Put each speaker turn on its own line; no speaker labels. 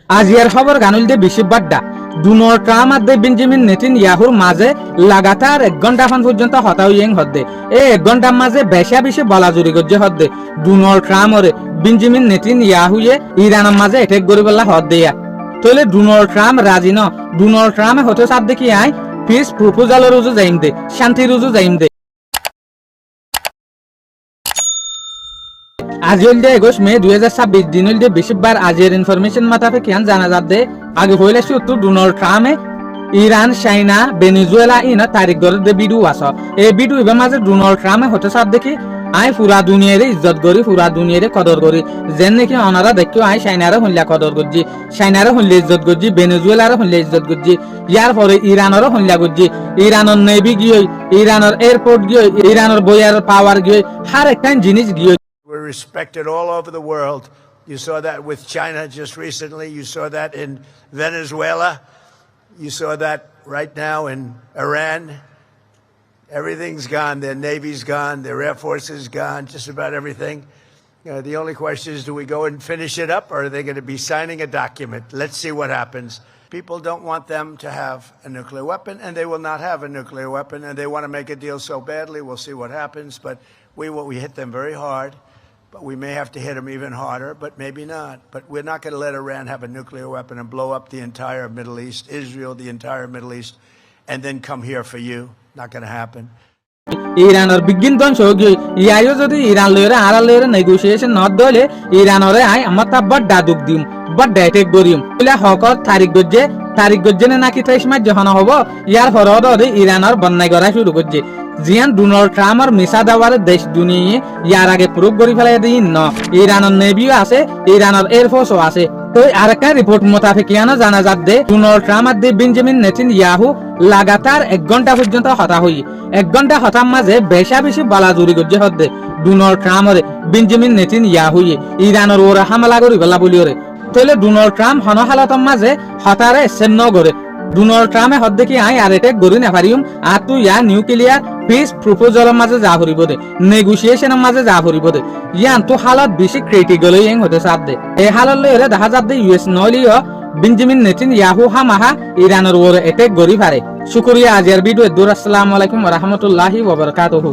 আজিয়ার খবর গানুল দে বেশি Badda Donald Trump আর Benjamin নেতানিয়াহুর মাঝে লাগাতার 1 ঘন্টা পর্যন্ত হতা হইয়েন হদ্দে এই 1 ঘন্টার মাঝে বেশি বলাজুরি গজ্জে হদ্দে ডোনাল্ড ট্রাম্প আর বেঞ্জামিন নেতানিয়াহুয়ে ইরানের মাঝে অ্যাটাক করে বলা হদ্দেয়া তলে ডোনাল্ড ট্রাম্প রাজি ন ডোনাল্ড ট্রাম্প হতে সাথ দেখি আই পিস প্রপোজালের রুজু যাইম দে শান্তি রুজু যাইম দে আজ হল 21 মে 2026 দিন হল বেশিরবার আজের ইনফরমেশন মাতাফে কিয়ান জানা যাবে আগে হইলে সত্য ডোনাল্ড ট্রাম্পে ইরান চাইনা ভেনেজুয়েলা ইনা তারিখ গরে দে ভিডিও আছে এই ভিডিও এবার মাঝে ডোনাল্ড ট্রাম্পে হতে সাথ দেখি আই পুরা দুনিয়ারে ইজ্জত করি পুরা দুনিয়ারে কদর করি যেন নাকি অনারা দেখিও আই চাইনারে হইলা কদর করছি চাইনারে হইলে ইজ্জত করছি ভেনেজুয়েলারে হইলে ইজ্জত করছি ইয়ার পরে ইরানেরও হইলা করছি ইরানের নেভি গিয়ে ইরানের এয়ারপোর্ট গিয়ে ইরানের বয়ার পাওয়ার গিয়ে হার একটা জিনিস গিয়ে
We're respected all over the world. You saw that with China just recently. You saw that in Venezuela. You saw that right now in Iran. Everything's gone. Their Navy's gone. Their Air Force is gone. Just about everything. The only question is, do we go and finish it up, or are they going to be signing a document? Let's see what happens. People don't want them to have a nuclear weapon, and they will not have a nuclear weapon, and they want to make a deal so badly. We'll see what happens, but we hit them very hard. But we may have to hit them even harder, but maybe not. But we're not going to let Iran have a nuclear weapon and blow up the entire Middle East, Israel, the entire Middle East, and then come here for you. Not going to happen.
ইরানের বিজ্ঞান ধ্বংস হয়ে ইয়াইও যদি Iran লইরে R লইরে negotiation not দলে ইরানরে I আমার তা বড় দুঃখ দিম বড় অ্যাটাক করিম বলে হকর তারিখ গজ্জে নাকি 23 মাস যখন হবো ইয়ার ফরদ ইরানের বন্যায় করা শুরু করছে জিয়ান ডোনাল্ড ট্রাম্পের মিসা দাওয়ার দেশ দুনিয়ে ইয়ার আগে প্রুফ করে ফেলাই দিন ন ইরানের নেভিও আছে ইরানের এয়ারফোর্সও আছে তো আরেকটা রিপোর্ট মোতাবেক ইয়ানো জানা যাচ্ছে ডোনাল্ড ট্রাম্প আর বেঞ্জামিন নেতানিয়াহু লাগাতার 1 ঘন্টা পর্যন্ত হতা হই 1 ঘন্টা হতার মাঝে বেশি বলাজুরি গজ্জে হদ্দে ডোনাল্ড ট্রাম্প আর বেঞ্জামিন নেতানিয়াহুয়ে ইরানের ওরা হামলা করি বেলা বলি ওরে তাহলে ডোনাল্ড ট্রাম্প হন হালতর মাঝে হতারে সেন্ন করে ডোনাল্ড ট্রাম্পে হদ দেখি আই আর এটাক গরি না পারিম আর তুই ইয়া নিউক্লিয়ার পিস প্রপোজালের মাঝে যা করিব দে নেগোসিয়েশনের মাঝে যা করিব দে ইয়ান তো হালত বেশি ক্রিটিক্যাল হই হতে সাথ দে এই হালত লইরে দেখা যাচ্ছে ইউএস নলিও বেঞ্জামিন নেতানিয়াহু হামাহা ইরানের ওরে এটাক গরি পারে শুকরিয়া আজের ভিডিও দূর আসসালামু আলাইকুম ওয়া রাহমাতুল্লাহি ওয়া বারাকাতুহু।